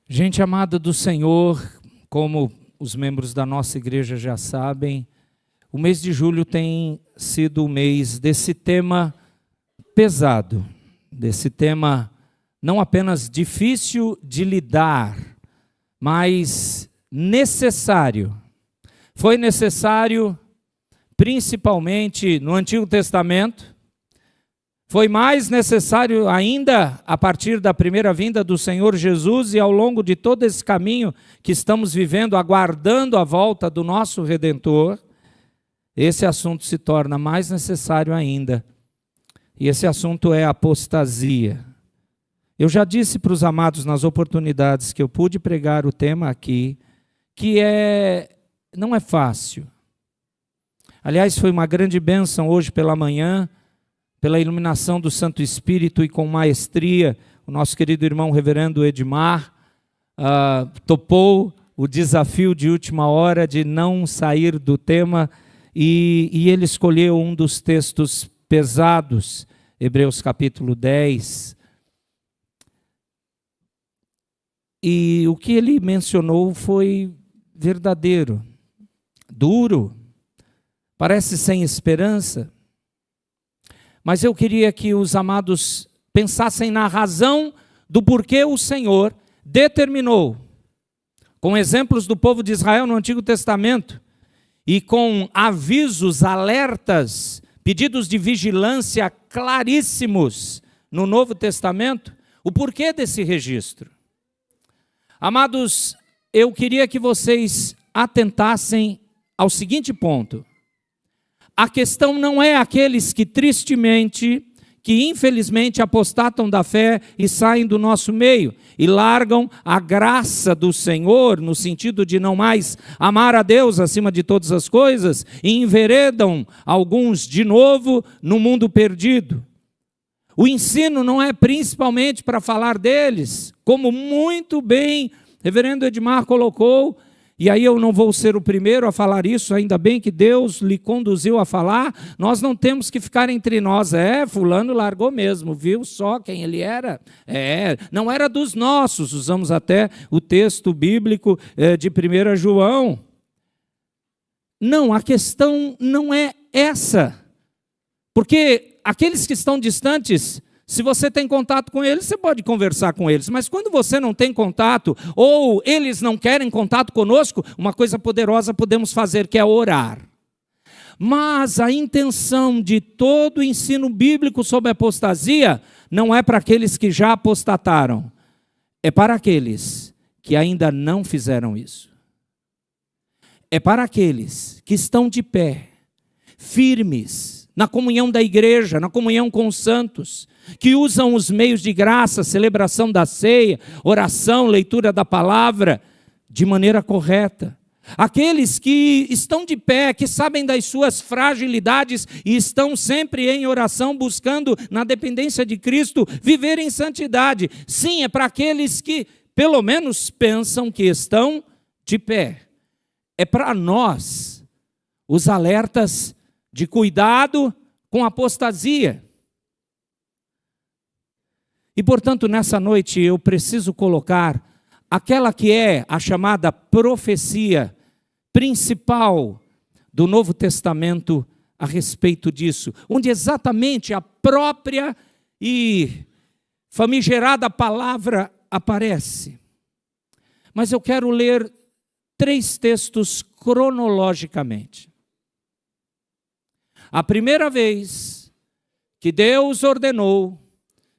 Gente amada do Senhor, como os membros da nossa igreja já sabem, o mês de julho tem sido o mês desse tema pesado, desse tema não apenas difícil de lidar, mas necessário. Foi necessário, principalmente no Antigo Testamento, foi mais necessário ainda a partir da primeira vinda do Senhor Jesus e ao longo de todo esse caminho que estamos vivendo, aguardando a volta do nosso Redentor, esse assunto se torna mais necessário ainda. E esse assunto é a apostasia. Eu já disse para os amados nas oportunidades que eu pude pregar o tema aqui, que não é fácil. Aliás, foi uma grande bênção hoje pela manhã, pela iluminação do Santo Espírito e com maestria, o nosso querido irmão reverendo Edmar topou o desafio de última hora de não sair do tema e ele escolheu um dos textos pesados, Hebreus capítulo 10. E o que ele mencionou foi verdadeiro, duro, parece sem esperança. Mas eu queria que os amados pensassem na razão do porquê o Senhor determinou, com exemplos do povo de Israel no Antigo Testamento, e com avisos, alertas, pedidos de vigilância claríssimos no Novo Testamento, o porquê desse registro. Amados, eu queria que vocês atentassem ao seguinte ponto. A questão não é aqueles que tristemente, que infelizmente apostatam da fé e saem do nosso meio e largam a graça do Senhor, no sentido de não mais amar a Deus acima de todas as coisas, e enveredam alguns de novo no mundo perdido. O ensino não é principalmente para falar deles, como muito bem reverendo Edmar colocou. E aí eu não vou ser o primeiro a falar isso, ainda bem que Deus lhe conduziu a falar. Nós não temos que ficar entre nós. Fulano largou mesmo, viu só quem ele era? Não era dos nossos, usamos até o texto bíblico de 1 João. Não, a questão não é essa. Porque aqueles que estão distantes, se você tem contato com eles, você pode conversar com eles. Mas quando você não tem contato, ou eles não querem contato conosco, uma coisa poderosa podemos fazer, que é orar. Mas a intenção de todo o ensino bíblico sobre apostasia não é para aqueles que já apostataram. É para aqueles que ainda não fizeram isso. É para aqueles que estão de pé, firmes, na comunhão da igreja, na comunhão com os santos, que usam os meios de graça, celebração da ceia, oração, leitura da palavra, de maneira correta. Aqueles que estão de pé, que sabem das suas fragilidades e estão sempre em oração, buscando, na dependência de Cristo, viver em santidade. Sim, é para aqueles que, pelo menos, pensam que estão de pé. É para nós os alertas de cuidado com apostasia. E, portanto, nessa noite eu preciso colocar aquela que é a chamada profecia principal do Novo Testamento a respeito disso, onde exatamente a própria e famigerada palavra aparece. Mas eu quero ler 3 textos cronologicamente. A primeira vez que Deus ordenou,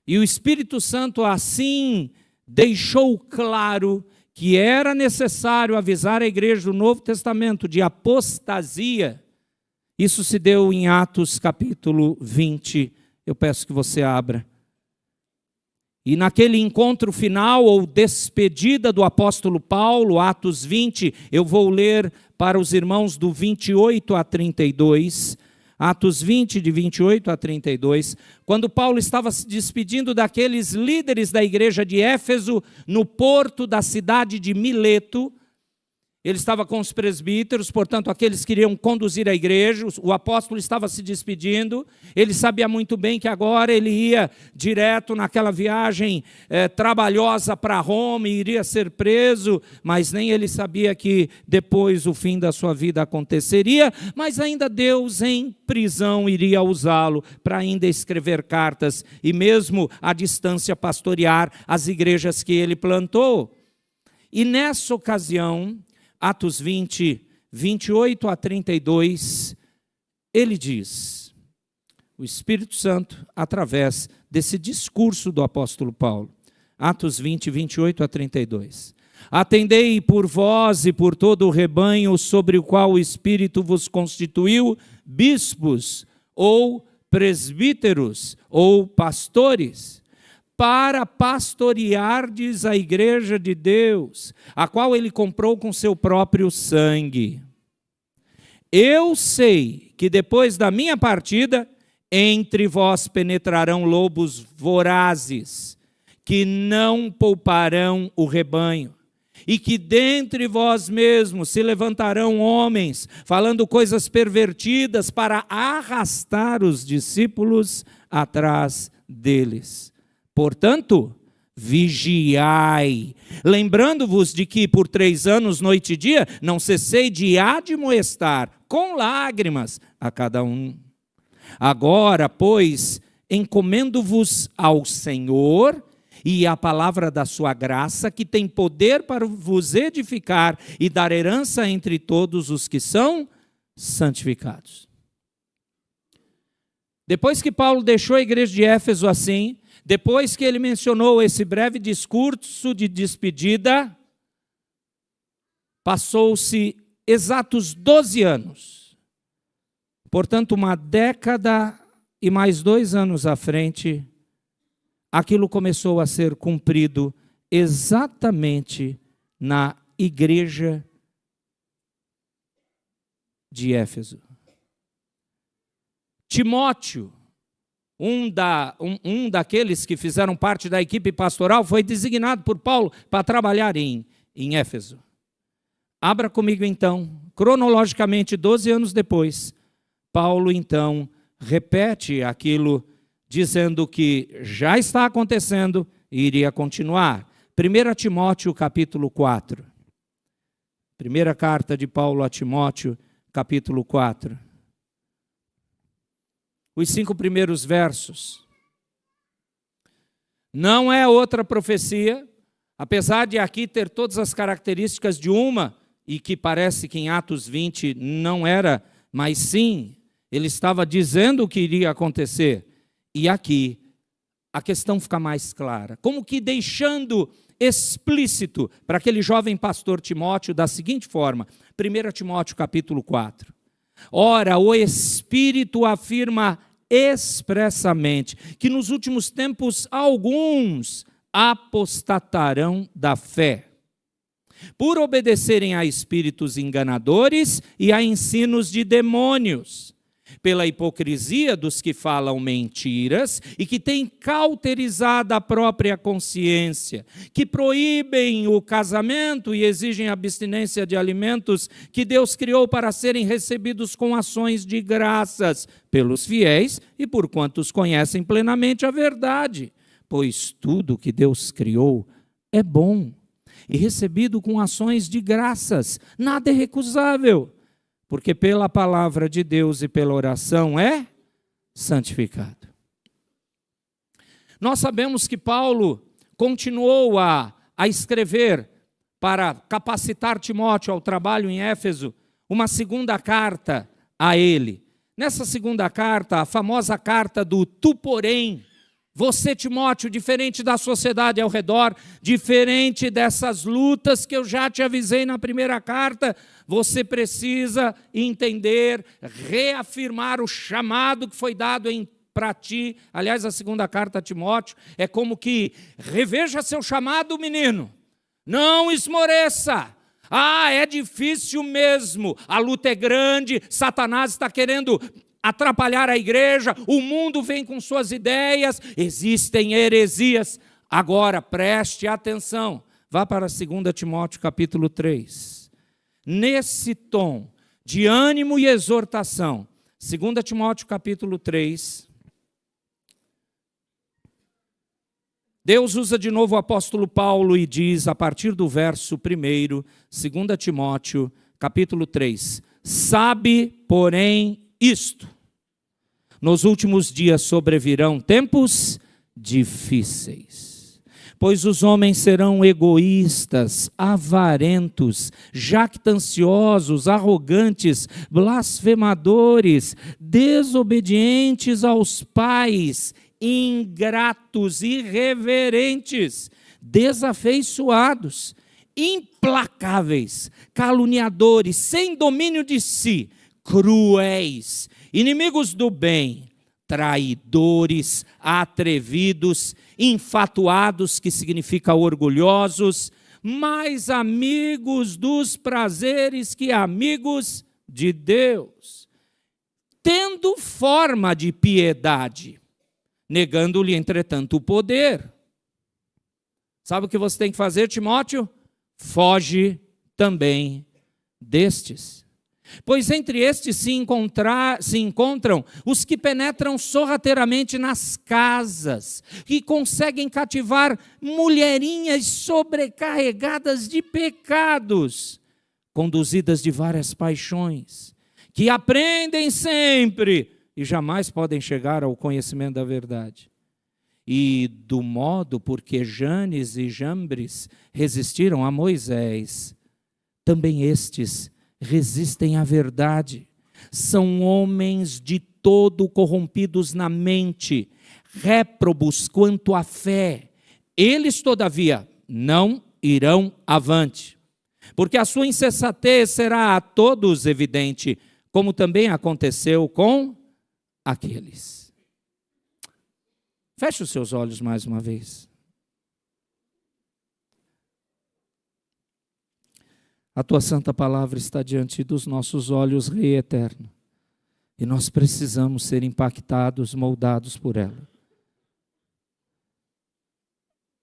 e o Espírito Santo assim deixou claro que era necessário avisar a igreja do Novo Testamento de apostasia, isso se deu em Atos capítulo 20, eu peço que você abra. E naquele encontro final, ou despedida do apóstolo Paulo, Atos 20, eu vou ler para os irmãos do 28 a 32, Atos 20, de 28 a 32, quando Paulo estava se despedindo daqueles líderes da igreja de Éfeso, no porto da cidade de Mileto, ele estava com os presbíteros, portanto, aqueles que iriam conduzir a igreja. O apóstolo estava se despedindo. Ele sabia muito bem que agora ele ia direto naquela viagem trabalhosa para Roma e iria ser preso, mas nem ele sabia que depois o fim da sua vida aconteceria, mas ainda Deus em prisão iria usá-lo para ainda escrever cartas e mesmo à distância pastorear as igrejas que ele plantou. E nessa ocasião, Atos 20, 28 a 32, ele diz, o Espírito Santo, através desse discurso do apóstolo Paulo, Atos 20, 28 a 32. Atendei por vós e por todo o rebanho sobre o qual o Espírito vos constituiu bispos, ou presbíteros, ou pastores, para pastoreardes a igreja de Deus, a qual ele comprou com seu próprio sangue. Eu sei que depois da minha partida, entre vós penetrarão lobos vorazes, que não pouparão o rebanho, e que dentre vós mesmos se levantarão homens, falando coisas pervertidas para arrastar os discípulos atrás deles. Portanto, vigiai, lembrando-vos de que por 3 anos, noite e dia, não cessei de admoestar com lágrimas a cada um. Agora, pois, encomendo-vos ao Senhor e à palavra da sua graça, que tem poder para vos edificar e dar herança entre todos os que são santificados. Depois que Paulo deixou a igreja de Éfeso assim, depois que ele mencionou esse breve discurso de despedida, passou-se exatos 12 anos. Portanto, uma década e mais 2 anos à frente, aquilo começou a ser cumprido exatamente na igreja de Éfeso. Timóteo, um daqueles que fizeram parte da equipe pastoral, foi designado por Paulo para trabalhar em Éfeso. Abra comigo então, cronologicamente 12 anos depois, Paulo então repete aquilo, dizendo que já está acontecendo e iria continuar. 1 Timóteo capítulo 4. Primeira carta de Paulo a Timóteo, capítulo 4. Os 5 primeiros versos. Não é outra profecia, apesar de aqui ter todas as características de uma, e que parece que em Atos 20 não era, mas sim, ele estava dizendo o que iria acontecer. E aqui a questão fica mais clara, como que deixando explícito para aquele jovem pastor Timóteo da seguinte forma, 1 Timóteo capítulo 4. Ora, o Espírito afirma expressamente que nos últimos tempos alguns apostatarão da fé, por obedecerem a espíritos enganadores e a ensinos de demônios, pela hipocrisia dos que falam mentiras e que têm cauterizado a própria consciência, que proíbem o casamento e exigem abstinência de alimentos que Deus criou para serem recebidos com ações de graças pelos fiéis e por quantos conhecem plenamente a verdade. Pois tudo que Deus criou é bom e recebido com ações de graças, nada é recusável, porque pela palavra de Deus e pela oração é santificado. Nós sabemos que Paulo continuou a escrever para capacitar Timóteo ao trabalho em Éfeso, uma segunda carta a ele. Nessa segunda carta, a famosa carta do tu porém, você, Timóteo, diferente da sociedade ao redor, diferente dessas lutas que eu já te avisei na primeira carta, você precisa entender, reafirmar o chamado que foi dado para ti. Aliás, a segunda carta a Timóteo é como que reveja seu chamado, menino. Não esmoreça. É difícil mesmo, a luta é grande, Satanás está querendo atrapalhar a igreja, o mundo vem com suas ideias, existem heresias. Agora, preste atenção, vá para 2 Timóteo capítulo 3. nesse tom de ânimo e exortação. 2 Timóteo capítulo 3. Deus usa de novo o apóstolo Paulo e diz, a partir do verso 1, 2 Timóteo capítulo 3, sabe, porém, isto: nos últimos dias sobrevirão tempos difíceis, pois os homens serão egoístas, avarentos, jactanciosos, arrogantes, blasfemadores, desobedientes aos pais, ingratos, irreverentes, desafeiçoados, implacáveis, caluniadores, sem domínio de si, cruéis, inimigos do bem, traidores, atrevidos, infatuados, que significa orgulhosos, mais amigos dos prazeres que amigos de Deus, tendo forma de piedade, negando-lhe, entretanto, o poder. Sabe o que você tem que fazer, Timóteo? Foge também destes. Pois entre estes se encontram os que penetram sorrateiramente nas casas, que conseguem cativar mulherinhas sobrecarregadas de pecados, conduzidas de várias paixões, que aprendem sempre e jamais podem chegar ao conhecimento da verdade. E do modo porque Janes e Jambres resistiram a Moisés, também estes resistem à verdade. São homens de todo corrompidos na mente, réprobos quanto à fé. Eles, todavia, não irão avante, porque a sua insensatez será a todos evidente, como também aconteceu com aqueles. Feche os seus olhos mais uma vez. A tua santa palavra está diante dos nossos olhos, Rei eterno, e nós precisamos ser impactados, moldados por ela.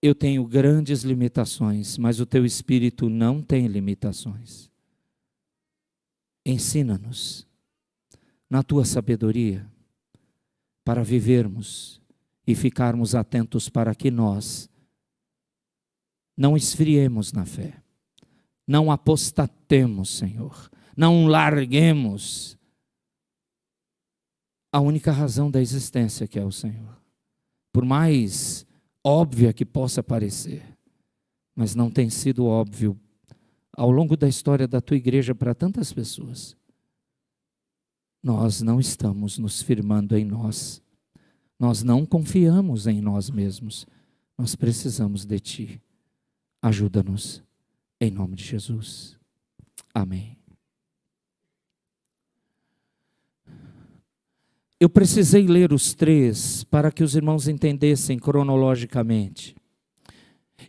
Eu tenho grandes limitações, mas o teu Espírito não tem limitações. Ensina-nos, na tua sabedoria, para vivermos e ficarmos atentos para que nós não esfriemos na fé. Não apostatemos, Senhor. Não larguemos a única razão da existência, que é o Senhor. Por mais óbvia que possa parecer, mas não tem sido óbvio ao longo da história da tua igreja para tantas pessoas. Nós não estamos nos firmando em nós. Nós não confiamos em nós mesmos. Nós precisamos de ti. Ajuda-nos. Em nome de Jesus. Amém. Eu precisei ler os 3 para que os irmãos entendessem cronologicamente.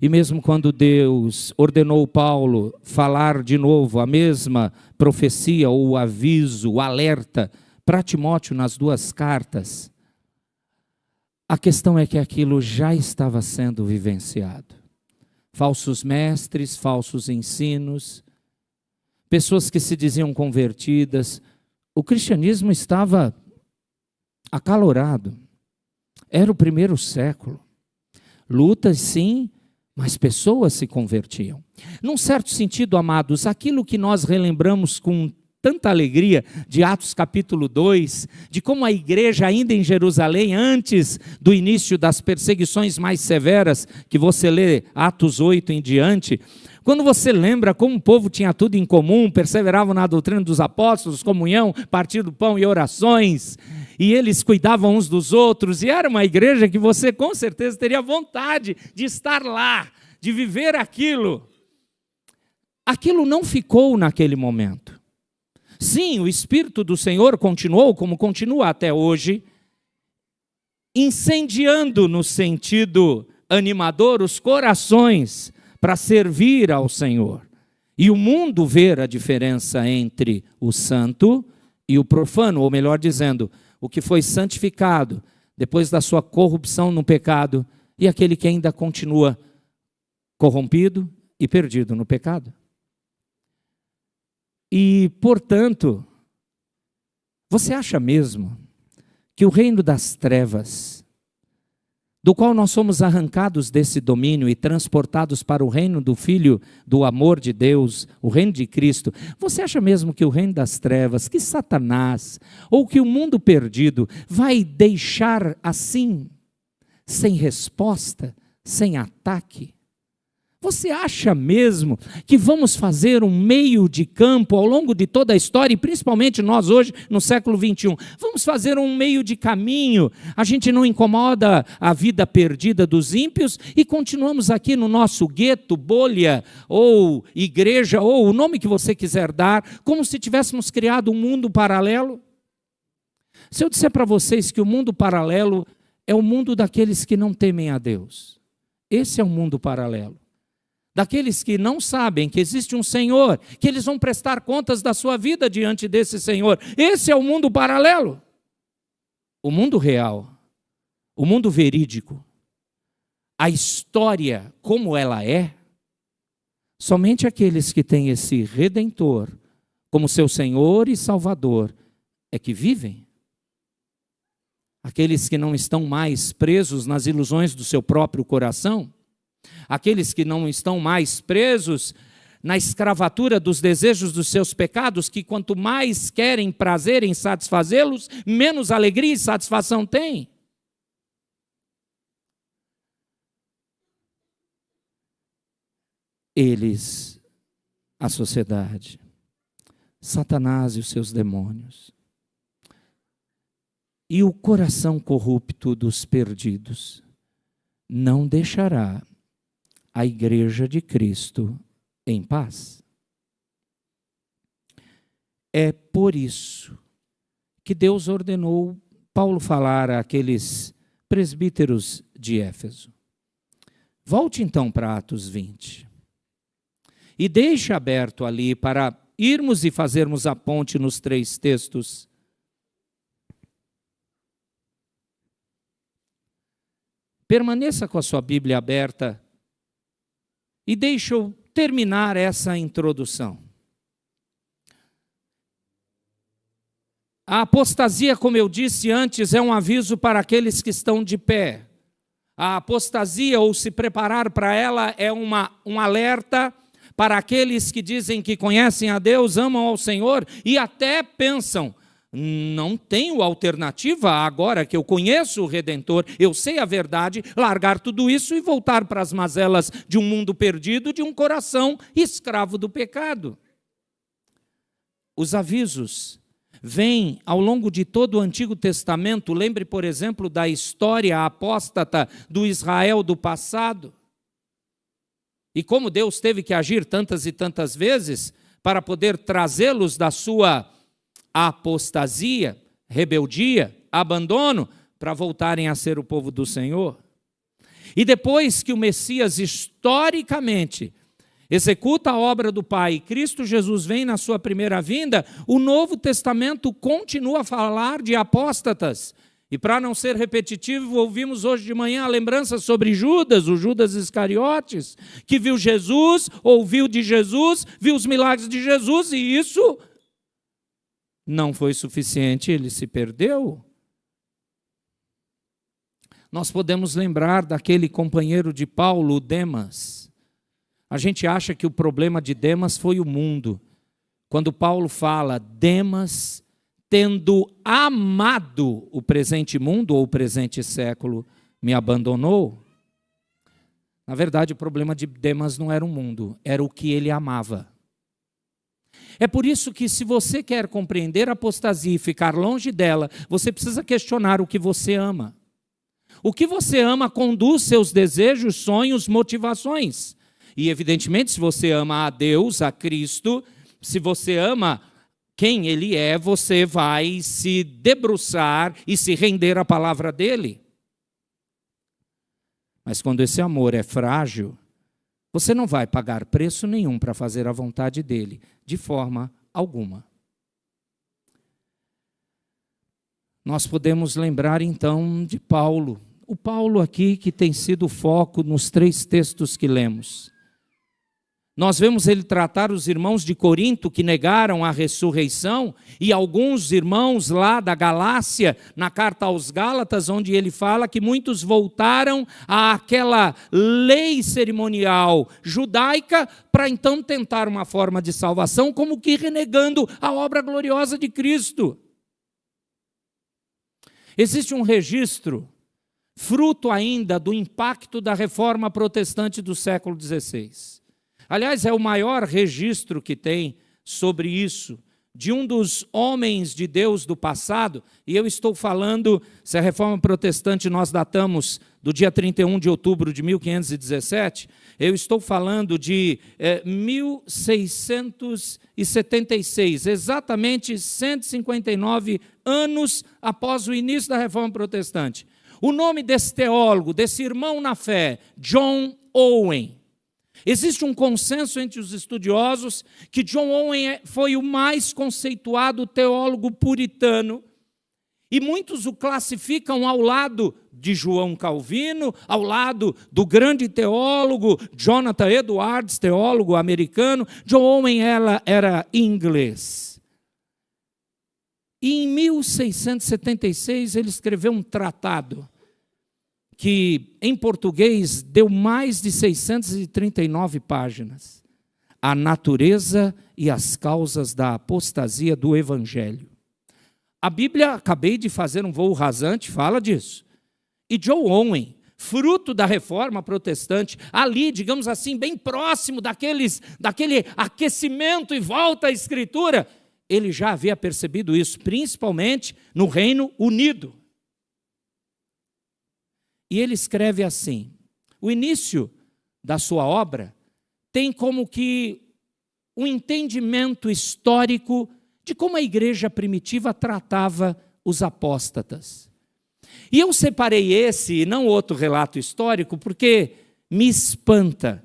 E mesmo quando Deus ordenou Paulo falar de novo a mesma profecia, ou o aviso, o alerta para Timóteo nas 2 cartas, a questão é que aquilo já estava sendo vivenciado. Falsos mestres, falsos ensinos, pessoas que se diziam convertidas. O cristianismo estava acalorado. Era o 1º século. Lutas, sim, mas pessoas se convertiam. Num certo sentido, amados, aquilo que nós relembramos com tanta alegria de Atos capítulo 2, de como a igreja ainda em Jerusalém, antes do início das perseguições mais severas, que você lê Atos 8 em diante, quando você lembra como o povo tinha tudo em comum, perseveravam na doutrina dos apóstolos, comunhão, partir do pão e orações, e eles cuidavam uns dos outros, e era uma igreja que você com certeza teria vontade de estar lá, de viver aquilo. Aquilo não ficou naquele momento. Sim, o Espírito do Senhor continuou, como continua até hoje, incendiando no sentido animador os corações para servir ao Senhor. E o mundo ver a diferença entre o santo e o profano, ou melhor dizendo, o que foi santificado depois da sua corrupção no pecado e aquele que ainda continua corrompido e perdido no pecado. E, portanto, você acha mesmo que o reino das trevas, do qual nós somos arrancados desse domínio e transportados para o reino do Filho do amor de Deus, o reino de Cristo, você acha mesmo que o reino das trevas, que Satanás, ou que o mundo perdido vai deixar assim, sem resposta, sem ataque? Você acha mesmo que vamos fazer um meio de campo ao longo de toda a história, e principalmente nós hoje, no século 21, vamos fazer um meio de caminho, a gente não incomoda a vida perdida dos ímpios e continuamos aqui no nosso gueto, bolha, ou igreja, ou o nome que você quiser dar, como se tivéssemos criado um mundo paralelo? Se eu disser para vocês que o mundo paralelo é o mundo daqueles que não temem a Deus, esse é o mundo paralelo. Daqueles que não sabem que existe um Senhor, que eles vão prestar contas da sua vida diante desse Senhor. Esse é o mundo paralelo. O mundo real, o mundo verídico, a história como ela é, somente aqueles que têm esse Redentor como seu Senhor e Salvador é que vivem. Aqueles que não estão mais presos nas ilusões do seu próprio coração, aqueles que não estão mais presos na escravatura dos desejos dos seus pecados, que quanto mais querem prazer em satisfazê-los, menos alegria e satisfação têm. Eles, a sociedade, Satanás e os seus demônios, e o coração corrupto dos perdidos, não deixará a igreja de Cristo em paz. É por isso que Deus ordenou Paulo falar àqueles presbíteros de Éfeso. Volte então para Atos 20. E deixe aberto ali para irmos e fazermos a ponte nos 3 textos. Permaneça com a sua Bíblia aberta e deixe eu terminar essa introdução. A apostasia, como eu disse antes, é um aviso para aqueles que estão de pé. A apostasia, ou se preparar para ela, é um alerta para aqueles que dizem que conhecem a Deus, amam ao Senhor e até pensam: não tenho alternativa agora que eu conheço o Redentor, eu sei a verdade, largar tudo isso e voltar para as mazelas de um mundo perdido, de um coração escravo do pecado. Os avisos vêm ao longo de todo o Antigo Testamento. Lembre, por exemplo, da história apóstata do Israel do passado. E como Deus teve que agir tantas e tantas vezes para poder trazê-los da sua apostasia, rebeldia, abandono, para voltarem a ser o povo do Senhor. E depois que o Messias historicamente executa a obra do Pai, Cristo Jesus vem na sua primeira vinda, o Novo Testamento continua a falar de apóstatas. E para não ser repetitivo, ouvimos hoje de manhã a lembrança sobre Judas, o Judas Iscariotes, que viu Jesus, ouviu de Jesus, viu os milagres de Jesus, e isso não foi suficiente, ele se perdeu. Nós podemos lembrar daquele companheiro de Paulo, Demas. A gente acha que o problema de Demas foi o mundo. Quando Paulo fala, Demas, tendo amado o presente mundo ou o presente século, me abandonou. Na verdade, o problema de Demas não era o mundo, era o que ele amava. É por isso que, se você quer compreender a apostasia e ficar longe dela, você precisa questionar o que você ama. O que você ama conduz seus desejos, sonhos, motivações. E, evidentemente, se você ama a Deus, a Cristo, se você ama quem Ele é, você vai se debruçar e se render à palavra dEle. Mas quando esse amor é frágil, você não vai pagar preço nenhum para fazer a vontade dEle, de forma alguma. Nós podemos lembrar então de Paulo. O Paulo aqui que tem sido o foco nos 3 textos que lemos. Nós vemos ele tratar os irmãos de Corinto que negaram a ressurreição e alguns irmãos lá da Galácia, na carta aos Gálatas, onde ele fala que muitos voltaram àquela lei cerimonial judaica para então tentar uma forma de salvação, como que renegando a obra gloriosa de Cristo. Existe um registro, fruto ainda do impacto da reforma protestante do século XVI. Aliás, é o maior registro que tem sobre isso, de um dos homens de Deus do passado, e eu estou falando, se a reforma protestante nós datamos do dia 31 de outubro de 1517, eu estou falando de 1676, exatamente 159 anos após o início da reforma protestante. O nome desse teólogo, desse irmão na fé, John Owen. Existe um consenso entre os estudiosos que John Owen foi o mais conceituado teólogo puritano, e muitos o classificam ao lado de João Calvino, ao lado do grande teólogo Jonathan Edwards, teólogo americano. John Owen era inglês. E em 1676 ele escreveu um tratado que em português deu mais de 639 páginas, A Natureza e as Causas da Apostasia do Evangelho. A Bíblia, acabei de fazer um voo rasante, fala disso. E John Owen, fruto da reforma protestante, ali, digamos assim, bem próximo daquele aquecimento e volta à Escritura, ele já havia percebido isso, principalmente no Reino Unido. E ele escreve assim: o início da sua obra tem como que um entendimento histórico de como a igreja primitiva tratava os apóstatas. E eu separei esse e não outro relato histórico porque me espanta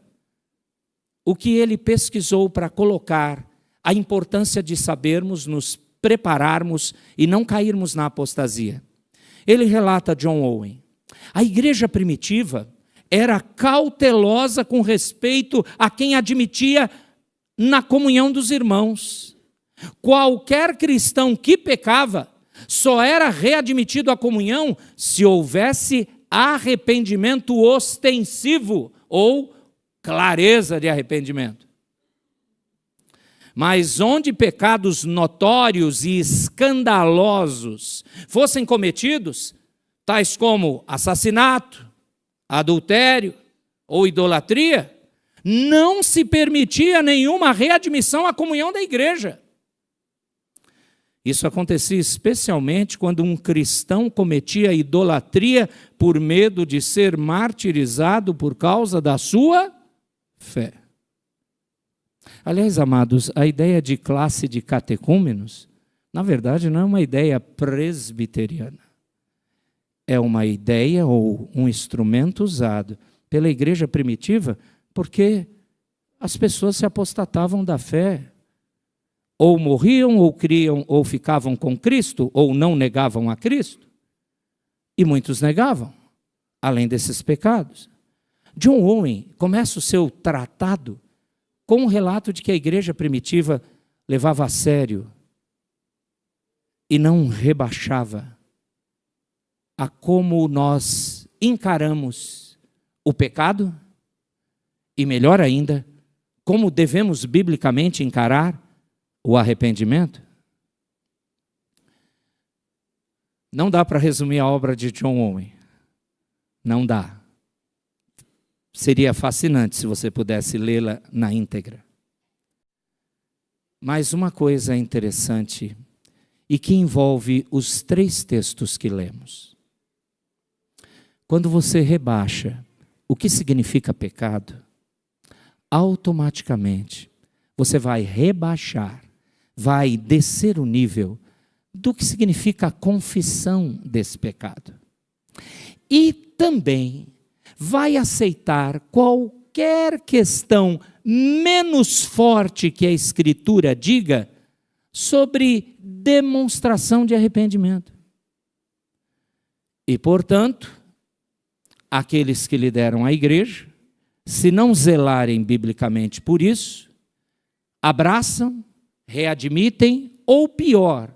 o que ele pesquisou para colocar a importância de sabermos nos prepararmos e não cairmos na apostasia. Ele relata, John Owen: a igreja primitiva era cautelosa com respeito a quem admitia na comunhão dos irmãos. Qualquer cristão que pecava só era readmitido à comunhão se houvesse arrependimento ostensivo ou clareza de arrependimento. Mas onde pecados notórios e escandalosos fossem cometidos, tais como assassinato, adultério ou idolatria, não se permitia nenhuma readmissão à comunhão da igreja. Isso acontecia especialmente quando um cristão cometia idolatria por medo de ser martirizado por causa da sua fé. Aliás, amados, a ideia de classe de catecúmenos, na verdade, não é uma ideia presbiteriana. É uma ideia ou um instrumento usado pela igreja primitiva porque as pessoas se apostatavam da fé. Ou morriam, ou criam, ou ficavam com Cristo, ou não negavam a Cristo. E muitos negavam, além desses pecados. John Owen começa o seu tratado com um relato de que a igreja primitiva levava a sério e não rebaixava a como nós encaramos o pecado e, melhor ainda, como devemos biblicamente encarar o arrependimento. Não dá para resumir a obra de John Owen. Não dá. Seria fascinante se você pudesse lê-la na íntegra. Mas uma coisa interessante e que envolve os 3 textos que lemos. Quando você rebaixa o que significa pecado, automaticamente você vai rebaixar, vai descer o nível do que significa a confissão desse pecado. E também vai aceitar qualquer questão menos forte que a Escritura diga sobre demonstração de arrependimento. E, portanto, aqueles que lideram a igreja se não zelarem biblicamente por isso, abraçam, readmitem, ou pior,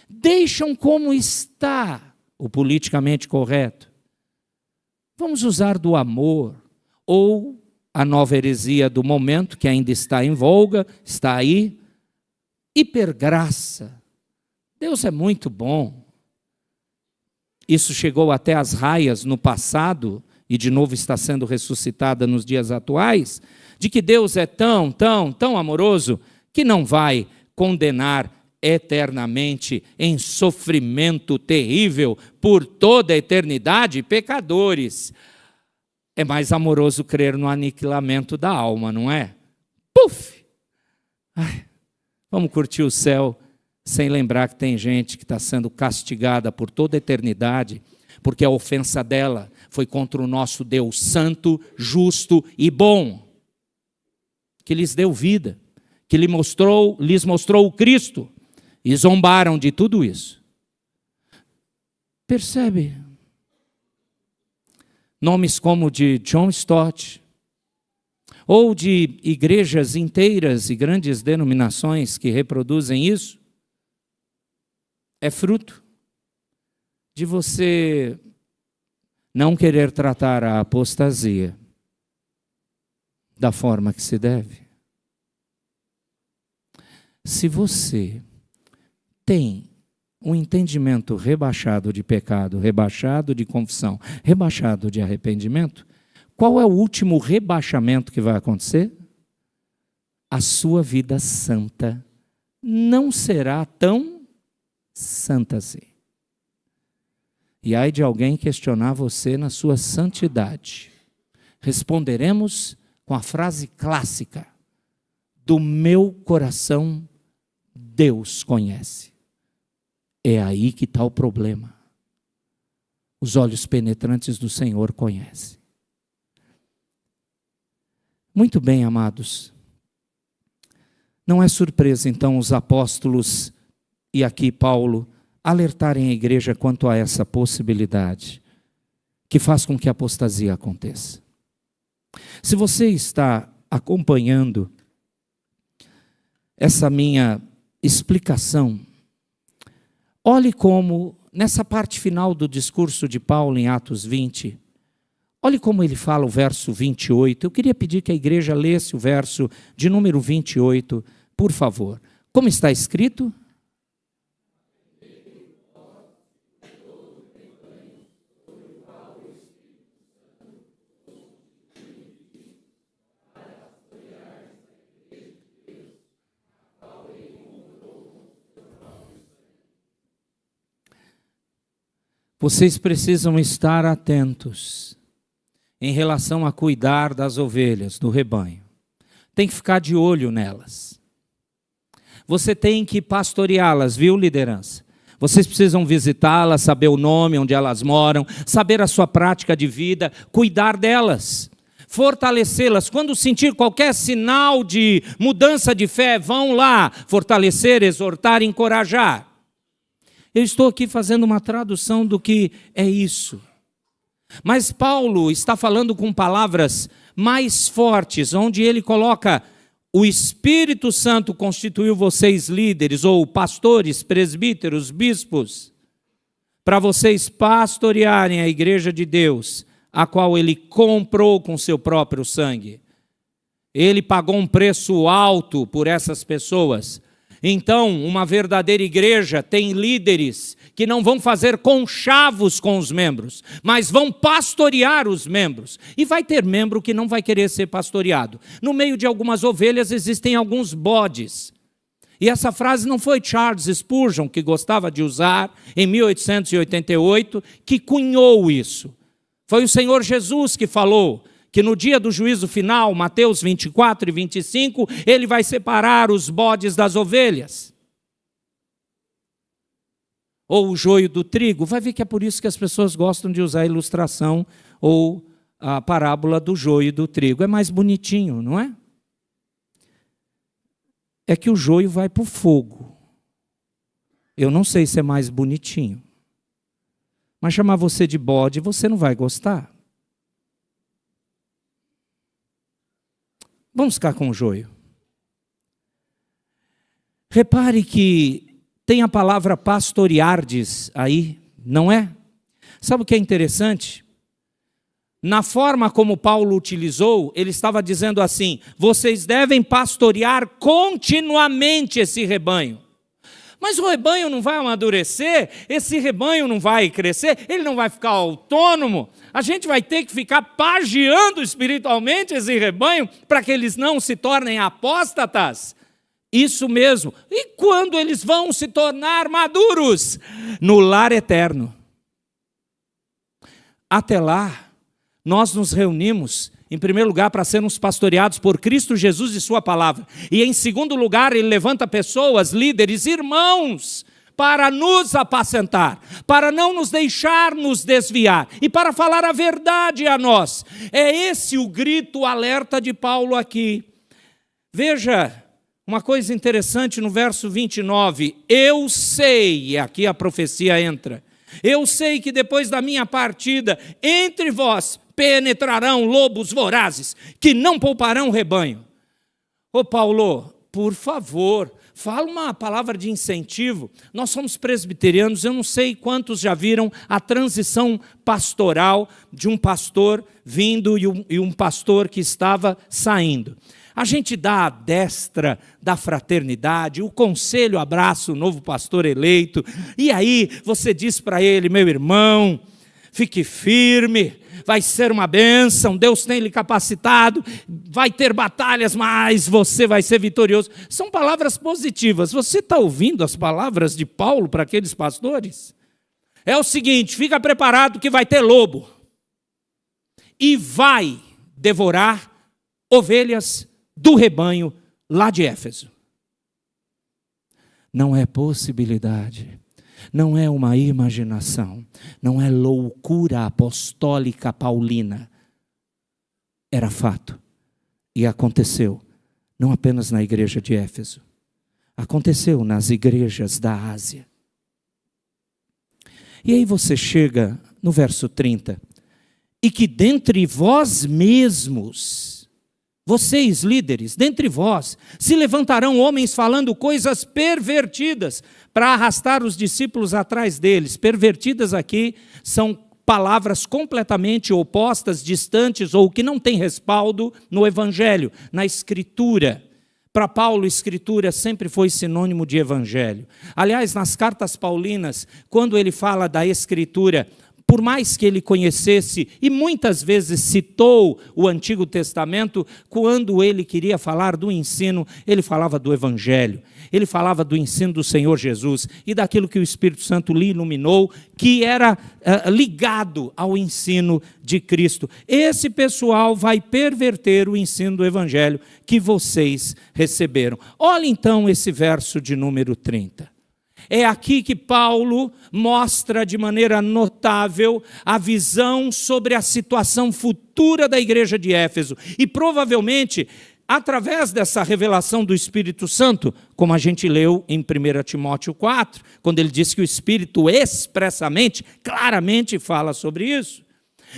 deixam como está o politicamente correto. Vamos usar do amor, ou a nova heresia do momento, que ainda está em voga, está aí, hipergraça. Deus é muito bom. Isso chegou até as raias no passado, e de novo está sendo ressuscitada nos dias atuais, de que Deus é tão amoroso, que não vai condenar eternamente em sofrimento terrível por toda a eternidade pecadores. É mais amoroso crer no aniquilamento da alma, não é? Puf! Ai, vamos curtir o céu sem lembrar que tem gente que está sendo castigada por toda a eternidade, porque a ofensa dela foi contra o nosso Deus santo, justo e bom, que lhes deu vida, que lhes mostrou o Cristo, e zombaram de tudo isso. Percebe? Nomes como de John Stott, ou de igrejas inteiras e grandes denominações que reproduzem isso, é fruto de você não querer tratar a apostasia da forma que se deve. Se você tem um entendimento rebaixado de pecado, rebaixado de confissão, rebaixado de arrependimento, qual é o último rebaixamento que vai acontecer? A sua vida santa não será tão santa assim. E ai de alguém questionar você na sua santidade. Responderemos com a frase clássica: do meu coração Deus conhece. É aí que está o problema. Os olhos penetrantes do Senhor conhecem. Muito bem, amados. Não é surpresa, então, os apóstolos, e aqui Paulo, alertarem a igreja quanto a essa possibilidade, que faz com que a apostasia aconteça. Se você está acompanhando essa minha explicação, olhe como, nessa parte final do discurso de Paulo em Atos 20, olhe como ele fala o verso 28. Eu queria pedir que a igreja lesse o verso de número 28, por favor. Como está escrito? Vocês precisam estar atentos em relação a cuidar das ovelhas, do rebanho. Tem que ficar de olho nelas. Você tem que pastoreá-las, viu, liderança? Vocês precisam visitá-las, saber o nome, onde elas moram, saber a sua prática de vida, cuidar delas, fortalecê-las. Quando sentir qualquer sinal de mudança de fé, vão lá fortalecer, exortar, encorajar. Eu estou aqui fazendo uma tradução do que é isso. Mas Paulo está falando com palavras mais fortes, onde ele coloca: o Espírito Santo constituiu vocês líderes, ou pastores, presbíteros, bispos, para vocês pastorearem a igreja de Deus, a qual ele comprou com seu próprio sangue. Ele pagou um preço alto por essas pessoas. Então, uma verdadeira igreja tem líderes que não vão fazer conchavos com os membros, mas vão pastorear os membros. E vai ter membro que não vai querer ser pastoreado. No meio de algumas ovelhas existem alguns bodes. E essa frase não foi Charles Spurgeon, que gostava de usar, em 1888, que cunhou isso. Foi o Senhor Jesus que falou que no dia do juízo final, Mateus 24 e 25, ele vai separar os bodes das ovelhas. Ou o joio do trigo. Vai ver que é por isso que as pessoas gostam de usar a ilustração ou a parábola do joio e do trigo. É mais bonitinho, não é? É que o joio vai para o fogo. Eu não sei se é mais bonitinho. Mas chamar você de bode, você não vai gostar. Vamos ficar com o joio. Repare que tem a palavra pastoreardes aí, não é? Sabe o que é interessante? Na forma como Paulo utilizou, ele estava dizendo assim: vocês devem pastorear continuamente esse rebanho. Mas o rebanho não vai amadurecer, esse rebanho não vai crescer, ele não vai ficar autônomo. A gente vai ter que ficar pagiando espiritualmente esse rebanho para que eles não se tornem apóstatas. Isso mesmo. E quando eles vão se tornar maduros? No lar eterno. Até lá, nós nos reunimos, em primeiro lugar, para sermos pastoreados por Cristo Jesus e sua palavra. E em segundo lugar, ele levanta pessoas, líderes, irmãos, para nos apacentar, para não nos deixar nos desviar e para falar a verdade a nós. É esse o grito, o alerta de Paulo aqui. Veja uma coisa interessante no verso 29. Eu sei, e aqui a profecia entra, eu sei que depois da minha partida, entre vós penetrarão lobos vorazes, que não pouparão o rebanho. Ô Paulo, por favor, fala uma palavra de incentivo. Nós somos presbiterianos, eu não sei quantos já viram a transição pastoral de um pastor vindo e um pastor que estava saindo. A gente dá a destra da fraternidade, o conselho abraça o novo pastor eleito, e aí você diz para ele: meu irmão, fique firme, vai ser uma bênção, Deus tem lhe capacitado, vai ter batalhas, mas você vai ser vitorioso. São palavras positivas. Você está ouvindo as palavras de Paulo para aqueles pastores? É o seguinte: fica preparado que vai ter lobo, e vai devorar ovelhas do rebanho lá de Éfeso. Não é possibilidade, não é uma imaginação, não é loucura apostólica paulina. Era fato e aconteceu, não apenas na igreja de Éfeso, aconteceu nas igrejas da Ásia. E aí você chega no verso 30, e que dentre vós mesmos, vocês líderes, dentre vós, se levantarão homens falando coisas pervertidas para arrastar os discípulos atrás deles. Pervertidas aqui são palavras completamente opostas, distantes ou que não têm respaldo no Evangelho, na Escritura. Para Paulo, Escritura sempre foi sinônimo de Evangelho. Aliás, nas cartas paulinas, quando ele fala da Escritura, por mais que ele conhecesse e muitas vezes citou o Antigo Testamento, quando ele queria falar do ensino, ele falava do Evangelho, ele falava do ensino do Senhor Jesus e daquilo que o Espírito Santo lhe iluminou, que era ligado ao ensino de Cristo. Esse pessoal vai perverter o ensino do Evangelho que vocês receberam. Olha então esse verso de número 30. É aqui que Paulo mostra de maneira notável a visão sobre a situação futura da igreja de Éfeso. E provavelmente, através dessa revelação do Espírito Santo, como a gente leu em 1 Timóteo 4, quando ele diz que o Espírito expressamente, claramente fala sobre isso.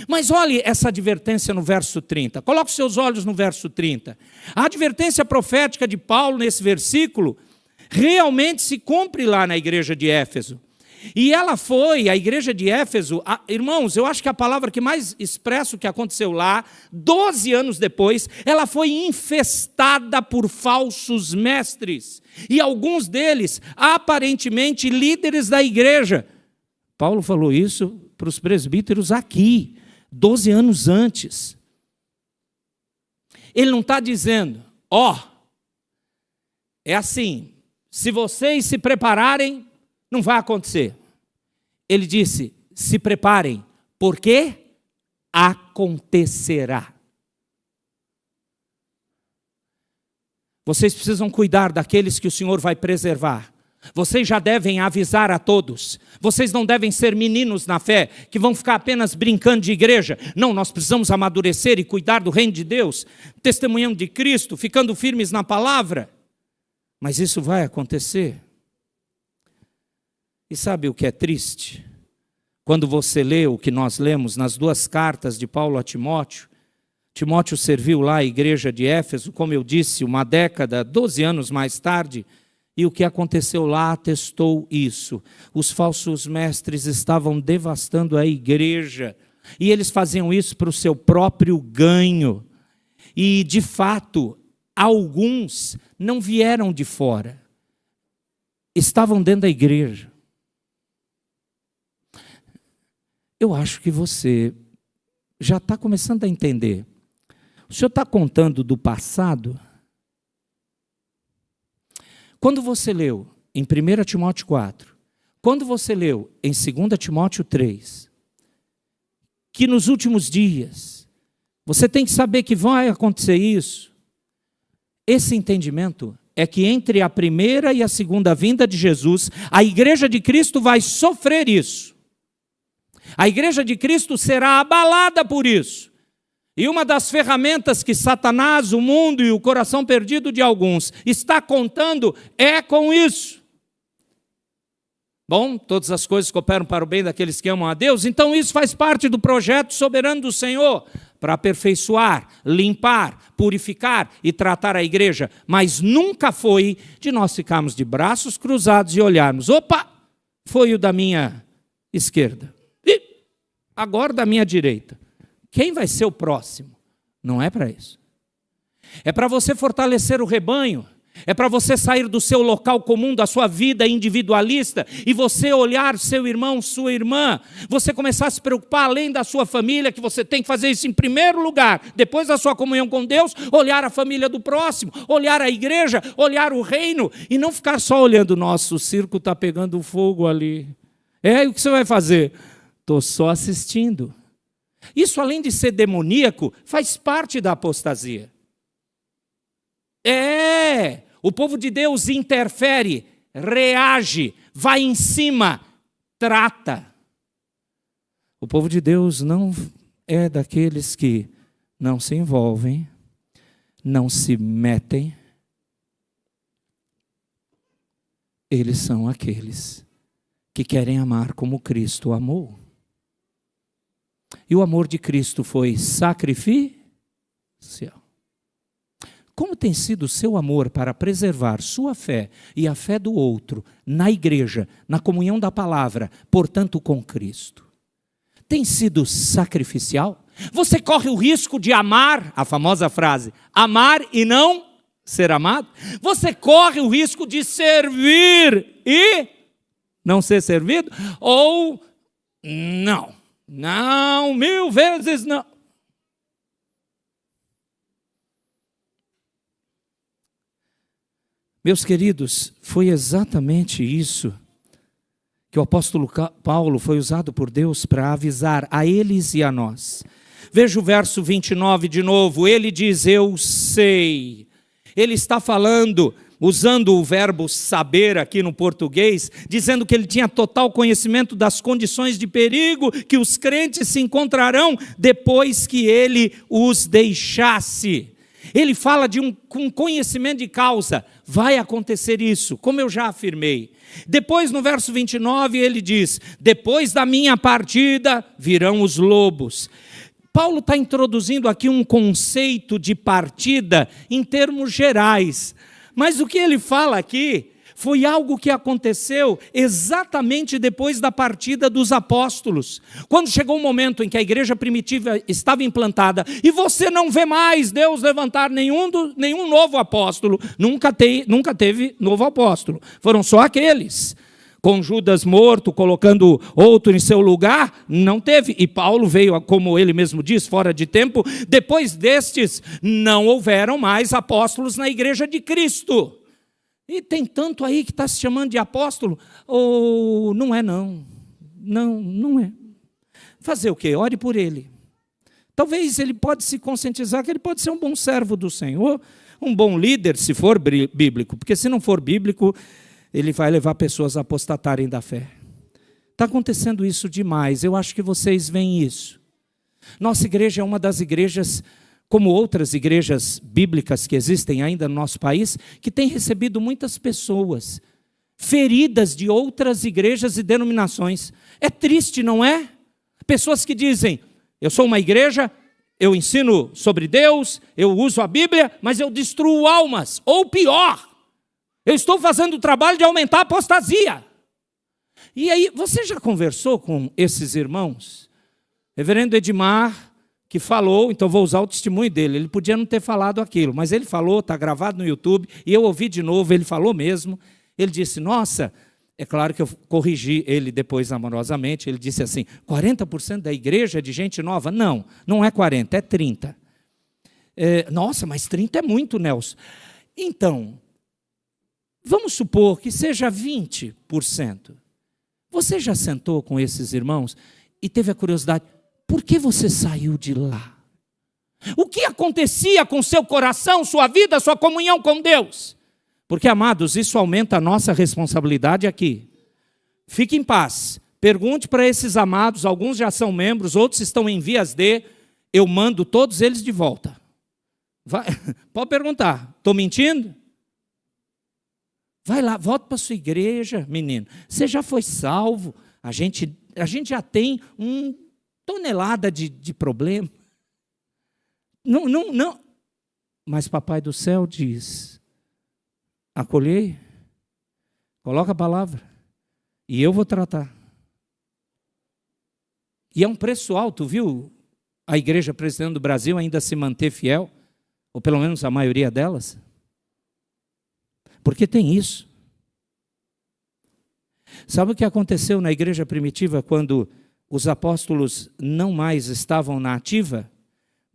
Mas olhe essa advertência no verso 30. Coloque os seus olhos no verso 30. A advertência profética de Paulo nesse versículo realmente se cumpre lá na igreja de Éfeso. E ela foi, a igreja de Éfeso, irmãos, eu acho que a palavra que mais expressa o que aconteceu lá, 12 anos depois, ela foi infestada por falsos mestres. E alguns deles, aparentemente, líderes da igreja. Paulo falou isso para os presbíteros aqui, 12 anos antes. Ele não está dizendo, é assim, se vocês se prepararem, não vai acontecer. Ele disse, se preparem, porque acontecerá. Vocês precisam cuidar daqueles que o Senhor vai preservar. Vocês já devem avisar a todos. Vocês não devem ser meninos na fé, que vão ficar apenas brincando de igreja. Não, nós precisamos amadurecer e cuidar do reino de Deus, testemunhando de Cristo, ficando firmes na palavra. Mas isso vai acontecer. E sabe o que é triste? Quando você lê o que nós lemos nas duas cartas de Paulo a Timóteo, Timóteo serviu lá a igreja de Éfeso, como eu disse, uma década, 12 anos mais tarde, e o que aconteceu lá atestou isso. Os falsos mestres estavam devastando a igreja, e eles faziam isso para o seu próprio ganho. E, de fato, alguns não vieram de fora, estavam dentro da igreja. Eu acho que você já está começando a entender. O senhor está contando do passado? Quando você leu em 1 Timóteo 4, quando você leu em 2 Timóteo 3, que nos últimos dias, você tem que saber que vai acontecer isso, esse entendimento é que entre a primeira e a segunda vinda de Jesus, a igreja de Cristo vai sofrer isso. A igreja de Cristo será abalada por isso. E uma das ferramentas que Satanás, o mundo e o coração perdido de alguns está contando é com isso. Bom, todas as coisas cooperam para o bem daqueles que amam a Deus, então isso faz parte do projeto soberano do Senhor, para aperfeiçoar, limpar, purificar e tratar a igreja. Mas nunca foi de nós ficarmos de braços cruzados e olharmos, opa, foi o da minha esquerda, e agora da minha direita. Quem vai ser o próximo? Não é para isso. É para você fortalecer o rebanho. É para você sair do seu local comum, da sua vida individualista, e você olhar seu irmão, sua irmã, você começar a se preocupar além da sua família, que você tem que fazer isso em primeiro lugar, depois da sua comunhão com Deus, olhar a família do próximo, olhar a igreja, olhar o reino, e não ficar só olhando, nossa, o circo está pegando fogo ali. E o que você vai fazer? Estou só assistindo. Isso, além de ser demoníaco, faz parte da apostasia. O povo de Deus interfere, reage, vai em cima, trata. O povo de Deus não é daqueles que não se envolvem, não se metem. Eles são aqueles que querem amar como Cristo amou. E o amor de Cristo foi sacrificial. Como tem sido o seu amor para preservar sua fé e a fé do outro na igreja, na comunhão da palavra, portanto com Cristo? Tem sido sacrificial? Você corre o risco de amar, a famosa frase, amar e não ser amado? Você corre o risco de servir e não ser servido? Ou não, 1000 vezes não. Meus queridos, foi exatamente isso que o apóstolo Paulo foi usado por Deus para avisar a eles e a nós. Veja o verso 29 de novo, ele diz, eu sei. Ele está falando, usando o verbo saber aqui no português, dizendo que ele tinha total conhecimento das condições de perigo que os crentes se encontrarão depois que ele os deixasse. Ele fala de um conhecimento de causa, vai acontecer isso, como eu já afirmei. Depois no verso 29 ele diz, depois da minha partida virão os lobos. Paulo está introduzindo aqui um conceito de partida em termos gerais, mas o que ele fala aqui foi algo que aconteceu exatamente depois da partida dos apóstolos. Quando chegou o momento em que a igreja primitiva estava implantada, e você não vê mais Deus levantar nenhum novo apóstolo, nunca teve novo apóstolo, foram só aqueles. Com Judas morto, colocando outro em seu lugar, não teve. E Paulo veio, como ele mesmo diz, fora de tempo. Depois destes, não houveram mais apóstolos na igreja de Cristo. E tem tanto aí que está se chamando de apóstolo, ou não é não. Não é. Fazer o quê? Ore por ele. Talvez ele pode se conscientizar que ele pode ser um bom servo do Senhor, um bom líder, se for bíblico, porque se não for bíblico, ele vai levar pessoas a apostatarem da fé. Está acontecendo isso demais, eu acho que vocês veem isso. Nossa igreja é uma das igrejas, como outras igrejas bíblicas que existem ainda no nosso país, que tem recebido muitas pessoas feridas de outras igrejas e denominações. É triste, não é? Pessoas que dizem, eu sou uma igreja, eu ensino sobre Deus, eu uso a Bíblia, mas eu destruo almas. Ou pior, eu estou fazendo o trabalho de aumentar a apostasia. E aí, você já conversou com esses irmãos? Reverendo Edmar, que falou, então vou usar o testemunho dele, ele podia não ter falado aquilo, mas ele falou, está gravado no YouTube, e eu ouvi de novo, ele falou mesmo, ele disse, nossa, é claro que eu corrigi ele depois amorosamente, ele disse assim, 40% da igreja é de gente nova? Não, não é 40, é 30. Nossa, mas 30 é muito, Nelson. Então, vamos supor que seja 20%. Você já sentou com esses irmãos e teve a curiosidade, por que você saiu de lá? O que acontecia com seu coração, sua vida, sua comunhão com Deus? Porque, amados, isso aumenta a nossa responsabilidade aqui. Fique em paz. Pergunte para esses amados, alguns já são membros, outros estão em vias de, eu mando todos eles de volta. Vai, pode perguntar, estou mentindo? Vai lá, volta para a sua igreja, menino. Você já foi salvo. A gente já tem tonelada de problema. Não. Mas Papai do Céu diz, acolhei, coloca a palavra, e eu vou tratar. E é um preço alto, viu? A Igreja Presbiteriana do Brasil ainda se manter fiel, ou pelo menos a maioria delas. Porque tem isso. Sabe o que aconteceu na igreja primitiva quando os apóstolos não mais estavam na ativa?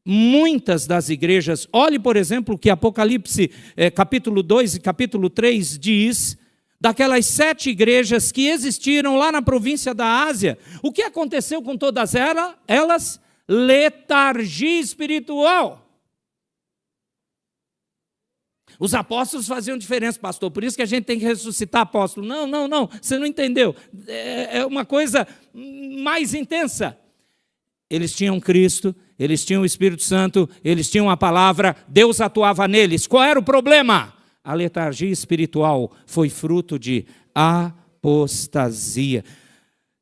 Muitas das igrejas, olhe por exemplo o que Apocalipse capítulo 2 e capítulo 3 diz, daquelas 7 igrejas que existiram lá na província da Ásia, o que aconteceu com todas elas? Letargia espiritual. Os apóstolos faziam diferença, pastor, por isso que a gente tem que ressuscitar apóstolo. Não, você não entendeu. É uma coisa mais intensa. Eles tinham Cristo, eles tinham o Espírito Santo, eles tinham a palavra, Deus atuava neles. Qual era o problema? A letargia espiritual foi fruto de apostasia.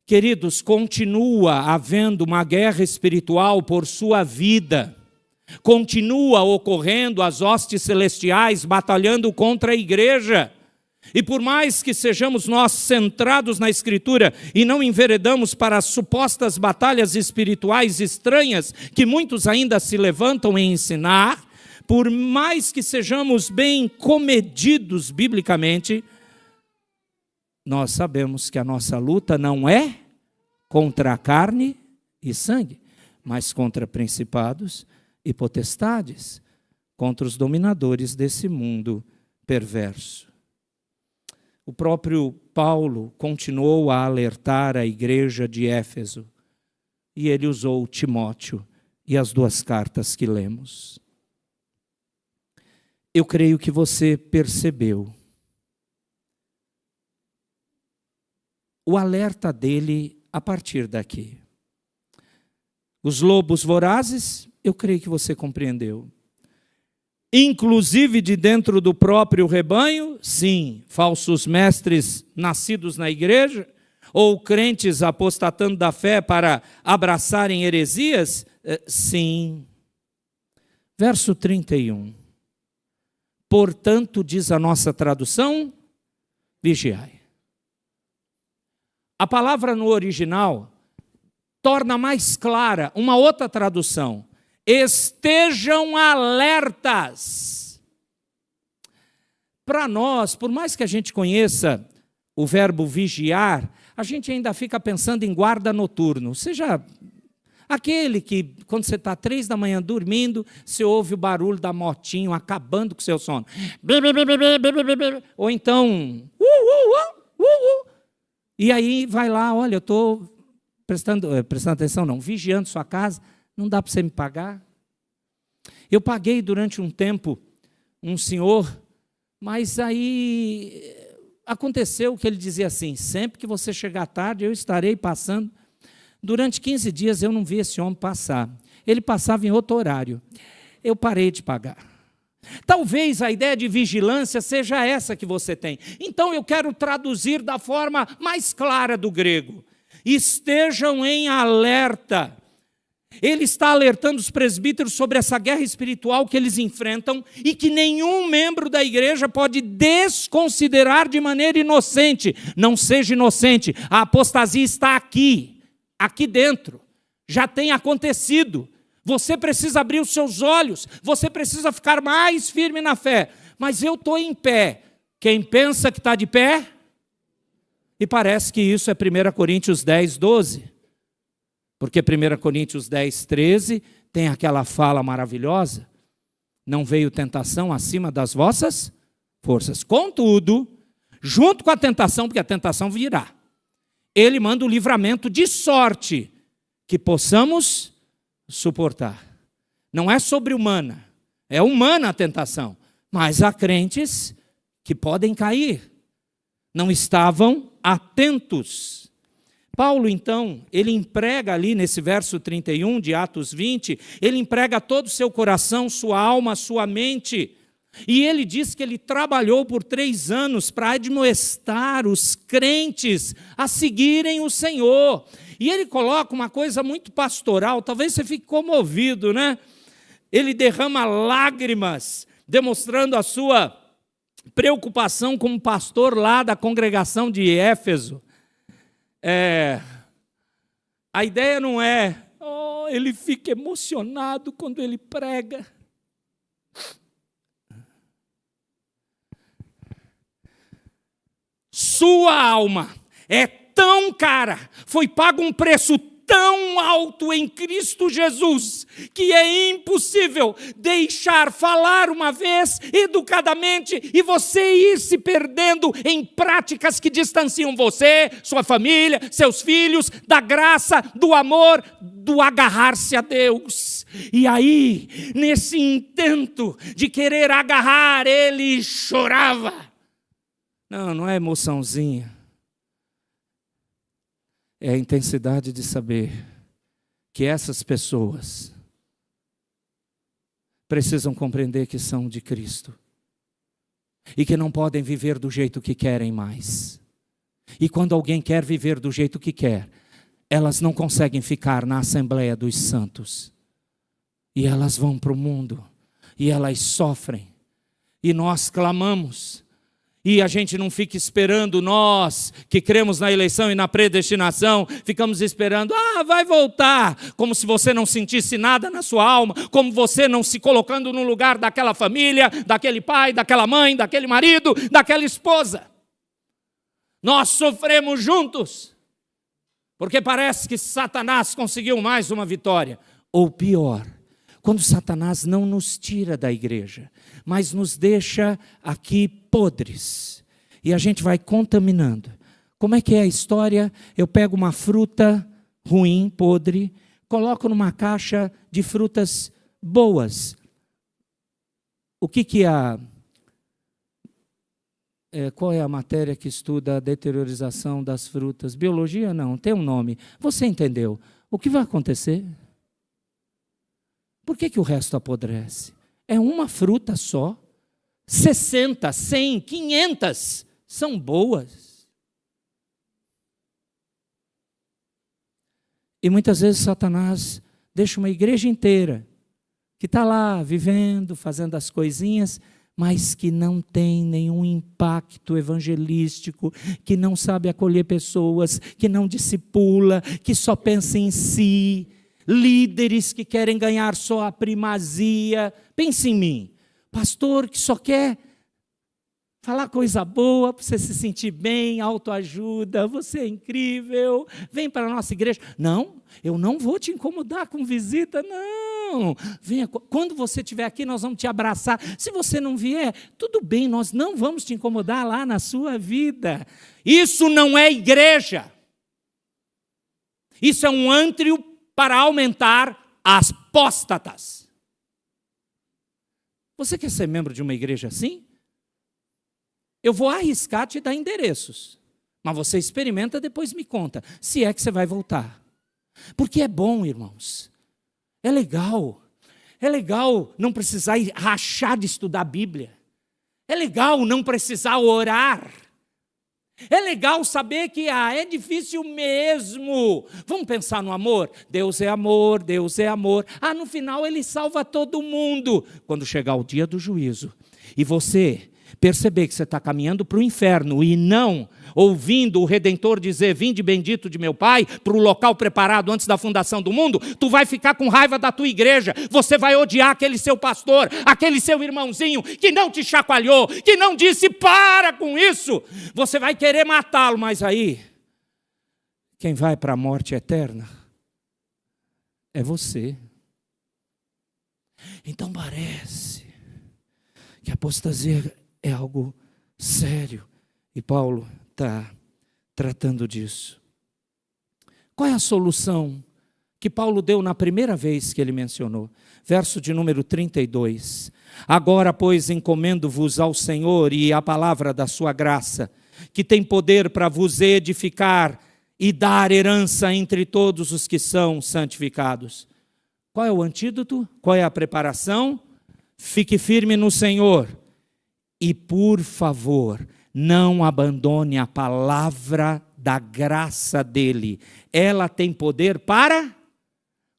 Queridos, continua havendo uma guerra espiritual por sua vida. Continua ocorrendo as hostes celestiais batalhando contra a igreja. E por mais que sejamos nós centrados na Escritura e não enveredamos para as supostas batalhas espirituais estranhas que muitos ainda se levantam em ensinar, por mais que sejamos bem comedidos biblicamente, nós sabemos que a nossa luta não é contra a carne e sangue, mas contra principados e potestades, contra os dominadores desse mundo perverso. O próprio Paulo continuou a alertar a igreja de Éfeso, e ele usou Timóteo e as 2 cartas que lemos. Eu creio que você percebeu o alerta dele a partir daqui. Os lobos vorazes, eu creio que você compreendeu. Inclusive de dentro do próprio rebanho, sim, falsos mestres nascidos na igreja, ou crentes apostatando da fé para abraçarem heresias, sim. Verso 31. Portanto, diz a nossa tradução, vigiai. A palavra no original torna mais clara uma outra tradução. Estejam alertas. Para nós, por mais que a gente conheça o verbo vigiar, a gente ainda fica pensando em guarda noturno. Seja aquele que, quando você está 3 da manhã dormindo, você ouve o barulho da motinho acabando com o seu sono. Ou então, e aí vai lá, olha, eu estou prestando atenção, não, vigiando sua casa, não dá para você me pagar. Eu paguei durante um tempo um senhor, mas aí aconteceu que ele dizia assim, sempre que você chegar tarde, eu estarei passando. Durante 15 dias eu não vi esse homem passar. Ele passava em outro horário. Eu parei de pagar. Talvez a ideia de vigilância seja essa que você tem. Então eu quero traduzir da forma mais clara do grego. Estejam em alerta. Ele está alertando os presbíteros sobre essa guerra espiritual que eles enfrentam e que nenhum membro da igreja pode desconsiderar de maneira inocente. Não seja inocente, a apostasia está aqui dentro, já tem acontecido. Você precisa abrir os seus olhos, você precisa ficar mais firme na fé. Mas eu estou em pé. Quem pensa que está de pé? E parece que isso é 1 Coríntios 10, 12. Porque 1 Coríntios 10, 13 tem aquela fala maravilhosa: não veio tentação acima das vossas forças. Contudo, junto com a tentação, porque a tentação virá, ele manda o livramento de sorte que possamos suportar. Não é sobre-humana, é humana a tentação, mas há crentes que podem cair. Não estavam atentos. Paulo, então, ele emprega ali nesse verso 31 de Atos 20, ele emprega todo o seu coração, sua alma, sua mente. E ele diz que ele trabalhou por 3 anos para admoestar os crentes a seguirem o Senhor. E ele coloca uma coisa muito pastoral, talvez você fique comovido, né? Ele derrama lágrimas, demonstrando a sua preocupação como pastor lá da congregação de Éfeso. A ideia não é, ele fica emocionado quando ele prega. Sua alma é tão cara, foi pago um preço tão alto em Cristo Jesus, que é impossível deixar falar uma vez educadamente e você ir se perdendo em práticas que distanciam você, sua família, seus filhos, da graça, do amor, do agarrar-se a Deus. E aí, nesse intento de querer agarrar, ele chorava. Não é emoçãozinha. É a intensidade de saber que essas pessoas precisam compreender que são de Cristo e que não podem viver do jeito que querem mais. E quando alguém quer viver do jeito que quer, elas não conseguem ficar na Assembleia dos Santos. E elas vão para o mundo e elas sofrem. E nós clamamos. E a gente não fica esperando, nós que cremos na eleição e na predestinação, ficamos esperando, vai voltar, como se você não sentisse nada na sua alma, como você não se colocando no lugar daquela família, daquele pai, daquela mãe, daquele marido, daquela esposa. Nós sofremos juntos, porque parece que Satanás conseguiu mais uma vitória, ou pior, quando Satanás não nos tira da igreja, mas nos deixa aqui podres. E a gente vai contaminando. Como é que é a história? Eu pego uma fruta ruim, podre, coloco numa caixa de frutas boas. O que qual é a matéria que estuda a deteriorização das frutas? Biologia? Não, tem um nome. Você entendeu? O que vai acontecer? Por que o resto apodrece? É uma fruta só. 60, 100, 500 são boas. E muitas vezes Satanás deixa uma igreja inteira que está lá vivendo, fazendo as coisinhas, mas que não tem nenhum impacto evangelístico, que não sabe acolher pessoas, que não discipula, que só pensa em si. Líderes que querem ganhar só a primazia. Pense em mim, pastor que só quer falar coisa boa para você se sentir bem, autoajuda, você é incrível, vem para a nossa igreja. Não, eu não vou te incomodar com visita, não. Venha, quando você estiver aqui, nós vamos te abraçar. Se você não vier, tudo bem, nós não vamos te incomodar lá na sua vida. Isso não é igreja. Isso é um antro para aumentar as apóstatas. Você quer ser membro de uma igreja assim? Eu vou arriscar te dar endereços, mas você experimenta, depois me conta, se é que você vai voltar. Porque é bom, irmãos, é legal não precisar rachar de estudar a Bíblia, é legal não precisar orar, É legal saber que é difícil mesmo. Vamos pensar no amor? Deus é amor, Deus é amor. No final Ele salva todo mundo. Quando chegar o dia do juízo, e você perceber que você está caminhando para o inferno e não ouvindo o Redentor dizer: vinde bendito de meu Pai, para o local preparado antes da fundação do mundo, tu vai ficar com raiva da tua igreja, você vai odiar aquele seu pastor, aquele seu irmãozinho que não te chacoalhou, que não disse para com isso, você vai querer matá-lo, mas aí, quem vai para a morte eterna é você. Então parece que a apostasia é algo sério, e Paulo está tratando disso. Qual é a solução que Paulo deu na primeira vez que ele mencionou? Verso de número 32. Agora, pois, encomendo-vos ao Senhor e à palavra da sua graça, que tem poder para vos edificar e dar herança entre todos os que são santificados. Qual é o antídoto? Qual é a preparação? Fique firme no Senhor. E, por favor, não abandone a palavra da graça dele. Ela tem poder para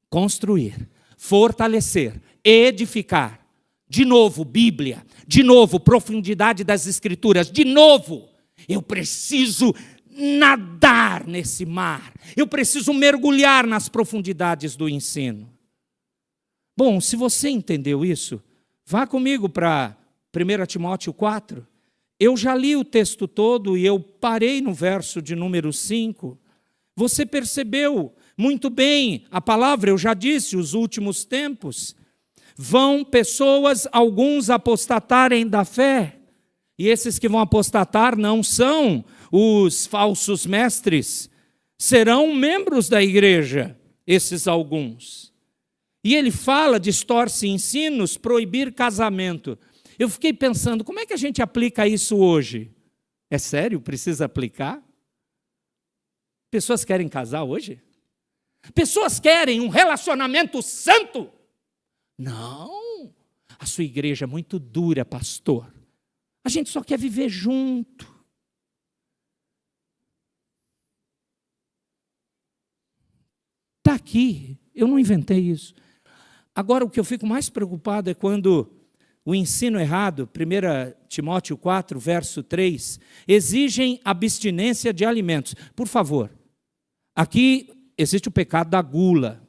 construir, fortalecer, edificar. De novo, Bíblia. De novo, profundidade das Escrituras. De novo, eu preciso nadar nesse mar. Eu preciso mergulhar nas profundidades do ensino. Bom, se você entendeu isso, vá comigo para 1 Timóteo 4, eu já li o texto todo e eu parei no verso de número 5. Você percebeu muito bem a palavra, eu já disse, os últimos tempos. Vão pessoas, alguns apostatarem da fé. E esses que vão apostatar não são os falsos mestres, serão membros da igreja, esses alguns. E ele fala, distorce ensinos, proibir casamento. Eu fiquei pensando, como é que a gente aplica isso hoje? É sério? Precisa aplicar? Pessoas querem casar hoje? Pessoas querem um relacionamento santo? Não. A sua igreja é muito dura, pastor. A gente só quer viver junto. Está aqui. Eu não inventei isso. Agora, o que eu fico mais preocupado é quando o ensino errado, 1 Timóteo 4, verso 3, exigem abstinência de alimentos. Por favor, aqui existe o pecado da gula,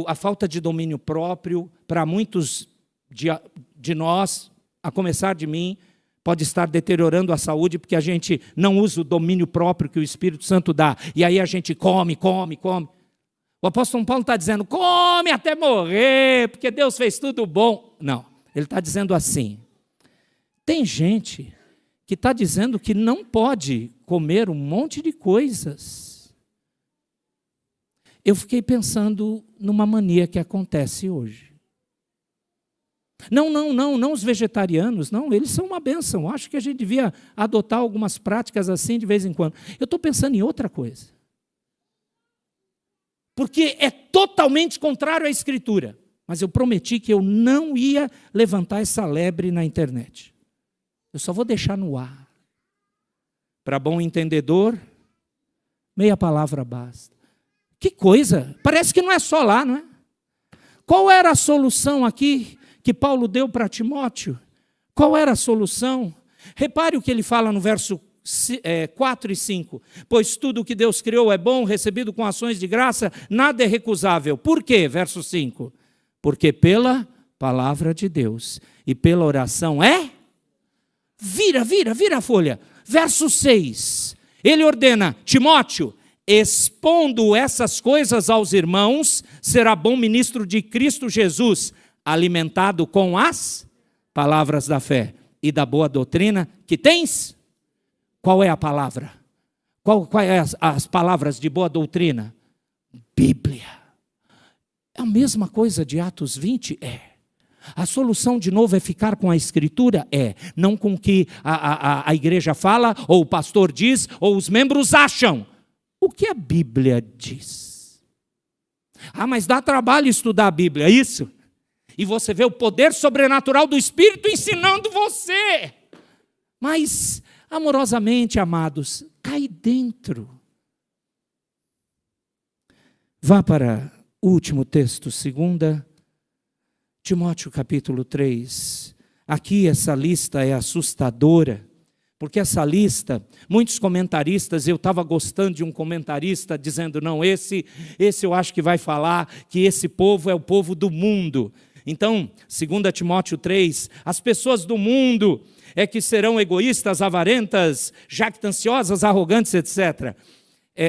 a falta de domínio próprio, para muitos de nós, a começar de mim, pode estar deteriorando a saúde, porque a gente não usa o domínio próprio que o Espírito Santo dá, e aí a gente come. O apóstolo Paulo está dizendo, come até morrer, porque Deus fez tudo bom. Não. Ele está dizendo assim, tem gente que está dizendo que não pode comer um monte de coisas. Eu fiquei pensando numa mania que acontece hoje. Não os vegetarianos, não, eles são uma bênção. Acho que a gente devia adotar algumas práticas assim de vez em quando. Eu estou pensando em outra coisa. Porque é totalmente contrário à Escritura. Mas eu prometi que eu não ia levantar essa lebre na internet. Eu só vou deixar no ar. Para bom entendedor, meia palavra basta. Que coisa! Parece que não é só lá, não é? Qual era a solução aqui que Paulo deu para Timóteo? Qual era a solução? Repare o que ele fala no verso 4 e 5. Pois tudo o que Deus criou é bom, recebido com ações de graça, nada é recusável. Por quê? Verso 5. Porque pela palavra de Deus e pela oração Vira a folha. Verso 6. Ele ordena, Timóteo, expondo essas coisas aos irmãos, será bom ministro de Cristo Jesus, alimentado com as palavras da fé e da boa doutrina que tens. Qual é a palavra? Qual é as palavras de boa doutrina? Bíblia. É a mesma coisa de Atos 20? A solução, de novo, é ficar com a Escritura? Não com o que a igreja fala, ou o pastor diz, ou os membros acham. O que a Bíblia diz? Mas dá trabalho estudar a Bíblia, é isso? E você vê o poder sobrenatural do Espírito ensinando você. Mas amorosamente, amados, cai dentro. Vá para o último texto, 2 Timóteo capítulo 3. Aqui essa lista é assustadora, porque essa lista, muitos comentaristas, eu estava gostando de um comentarista dizendo, não, esse eu acho que vai falar que esse povo é o povo do mundo. Então, 2 Timóteo 3, as pessoas do mundo é que serão egoístas, avarentas, jactanciosas, arrogantes, etc.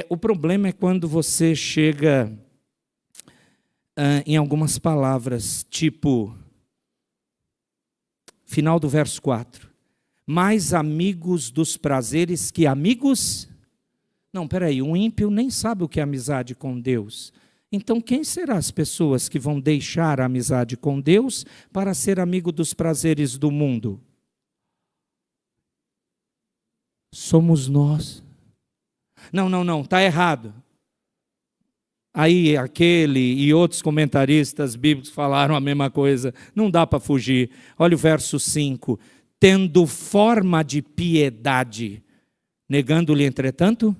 O problema é quando você chega em algumas palavras, tipo, final do verso 4. Mais amigos dos prazeres que amigos? Não, peraí, um ímpio nem sabe o que é amizade com Deus. Então, quem serão as pessoas que vão deixar a amizade com Deus para ser amigo dos prazeres do mundo? Somos nós. Não, está errado. Aí aquele e outros comentaristas bíblicos falaram a mesma coisa. Não dá para fugir. Olha o verso 5. Tendo forma de piedade, negando-lhe, entretanto,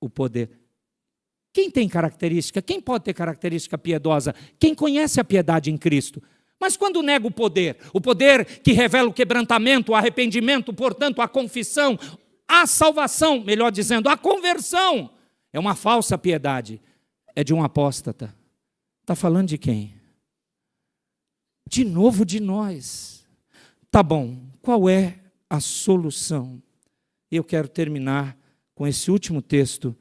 o poder. Quem tem característica? Quem pode ter característica piedosa? Quem conhece a piedade em Cristo. Mas quando nega o poder que revela o quebrantamento, o arrependimento, portanto, a confissão, a salvação, melhor dizendo, a conversão, é uma falsa piedade, é de um apóstata. Está falando de quem? De novo de nós. Tá bom, qual é a solução? Eu quero terminar com esse último texto.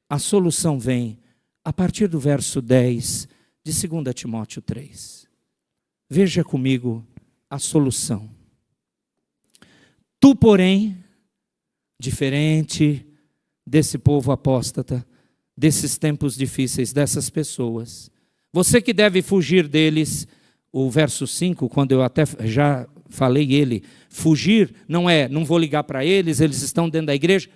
A solução vem a partir do verso 10 de 2 Timóteo 3. Veja comigo a solução. Tu, porém, diferente desse povo apóstata, desses tempos difíceis, dessas pessoas, você que deve fugir deles, o verso 5, quando eu até já falei ele, fugir não vou ligar para eles estão dentro da igreja,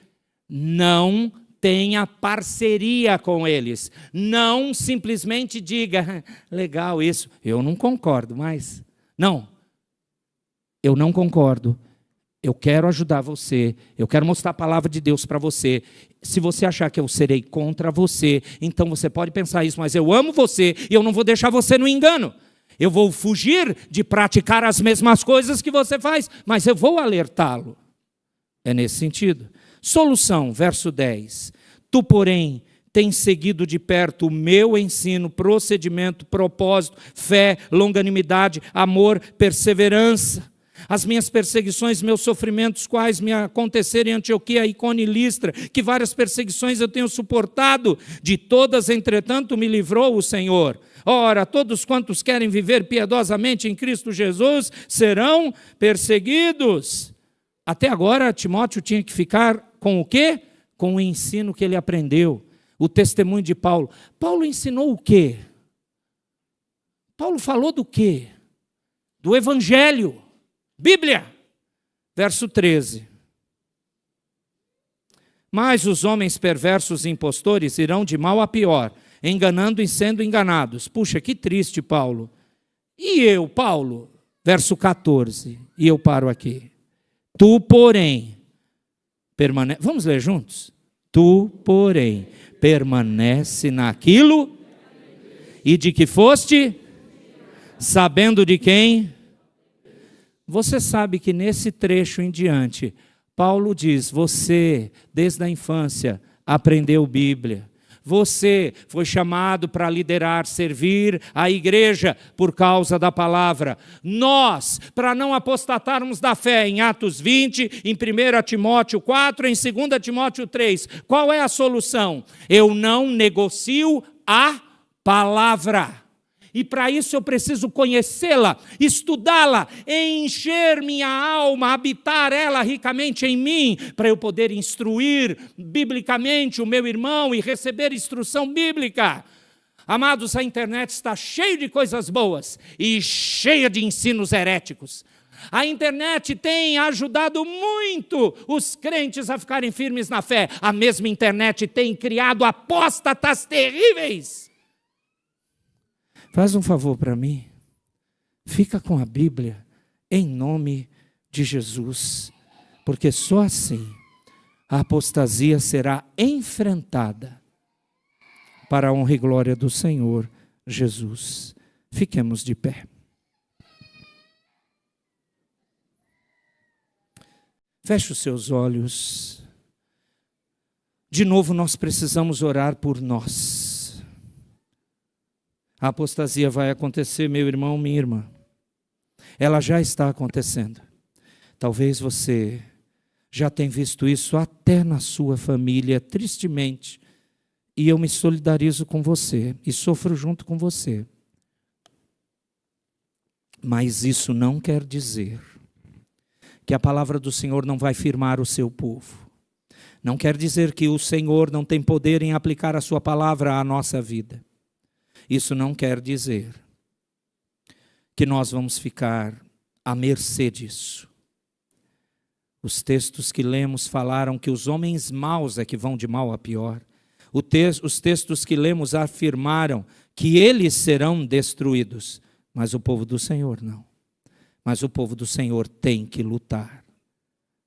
não tenha parceria com eles, não simplesmente diga, legal isso, eu não concordo, mas, não, eu não concordo, eu quero ajudar você, eu quero mostrar a palavra de Deus para você. Se você achar que eu serei contra você, então você pode pensar isso, mas eu amo você e eu não vou deixar você no engano. Eu vou fugir de praticar as mesmas coisas que você faz, mas eu vou alertá-lo. É nesse sentido. Solução, verso 10. Tu, porém, tens seguido de perto o meu ensino, procedimento, propósito, fé, longanimidade, amor, perseverança. As minhas perseguições, meus sofrimentos, quais me aconteceram em Antioquia, Icônio e Listra, que várias perseguições eu tenho suportado, de todas, entretanto, me livrou o Senhor. Ora, todos quantos querem viver piedosamente em Cristo Jesus, serão perseguidos. Até agora, Timóteo tinha que ficar com o quê? Com o ensino que ele aprendeu, o testemunho de Paulo. Paulo ensinou o quê? Paulo falou do quê? Do Evangelho. Bíblia, verso 13. Mas os homens perversos e impostores irão de mal a pior, enganando e sendo enganados. Puxa, que triste, Paulo. E eu, Paulo, verso 14, e eu paro aqui. Tu, porém, vamos ler juntos? Tu, porém, permanece naquilo e de que foste, sabendo de quem? Você sabe que nesse trecho em diante, Paulo diz, você, desde a infância, aprendeu Bíblia. Você foi chamado para liderar, servir a igreja por causa da palavra. Nós, para não apostatarmos da fé, em Atos 20, em 1 Timóteo 4, em 2 Timóteo 3, qual é a solução? Eu não negocio a palavra. E para isso eu preciso conhecê-la, estudá-la, encher minha alma, habitar ela ricamente em mim, para eu poder instruir biblicamente o meu irmão e receber instrução bíblica. Amados, a internet está cheia de coisas boas e cheia de ensinos heréticos. A internet tem ajudado muito os crentes a ficarem firmes na fé. A mesma internet tem criado apóstatas terríveis. Faz um favor para mim, fica com a Bíblia, em nome de Jesus. porque só assim a apostasia será enfrentada para a honra e glória do Senhor Jesus. Fiquemos de pé. Feche os seus olhos. De novo nós precisamos orar por nós. A apostasia vai acontecer, meu irmão, minha irmã. Ela já está acontecendo. Talvez você já tenha visto isso até na sua família, tristemente. E eu me solidarizo com você e sofro junto com você. Mas isso não quer dizer que a palavra do Senhor não vai firmar o seu povo. Não quer dizer que o Senhor não tem poder em aplicar a sua palavra à nossa vida. Isso não quer dizer que nós vamos ficar à mercê disso. Os textos que lemos falaram que os homens maus é que vão de mal a pior. Os textos que lemos afirmaram que eles serão destruídos, mas o povo do Senhor não. Mas o povo do Senhor tem que lutar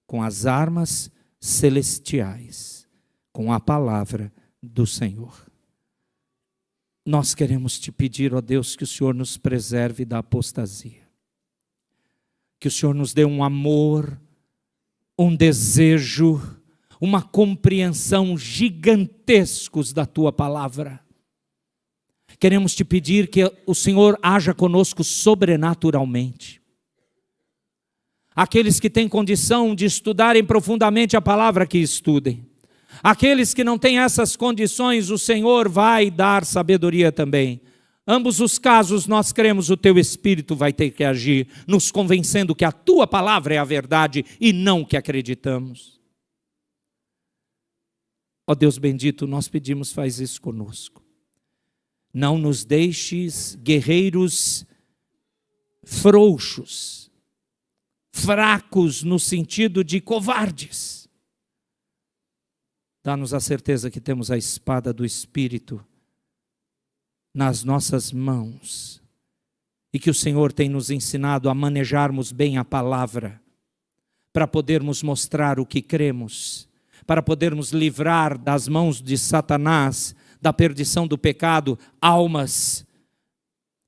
com as armas celestiais, com a palavra do Senhor. Nós queremos te pedir, ó Deus, que o Senhor nos preserve da apostasia. Que o Senhor nos dê um amor, um desejo, uma compreensão gigantescos da Tua palavra. Queremos te pedir que o Senhor haja conosco sobrenaturalmente. Aqueles que têm condição de estudarem profundamente a palavra, que estudem. Aqueles que não têm essas condições, o Senhor vai dar sabedoria também. Ambos os casos, nós cremos, o Teu Espírito vai ter que agir, nos convencendo que a Tua palavra é a verdade e não o que acreditamos. Ó Deus bendito, nós pedimos, faz isso conosco. Não nos deixes guerreiros frouxos, fracos no sentido de covardes. Dá-nos a certeza que temos a espada do Espírito nas nossas mãos e que o Senhor tem nos ensinado a manejarmos bem a palavra para podermos mostrar o que cremos, para podermos livrar das mãos de Satanás, da perdição do pecado, almas,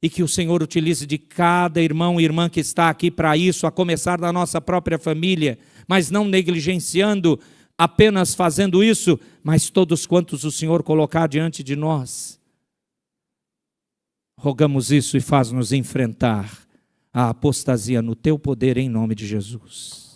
e que o Senhor utilize de cada irmão e irmã que está aqui para isso, a começar da nossa própria família, mas não negligenciando, apenas fazendo isso, mas todos quantos o Senhor colocar diante de nós. Rogamos isso e faz-nos enfrentar a apostasia no Teu poder, em nome de Jesus.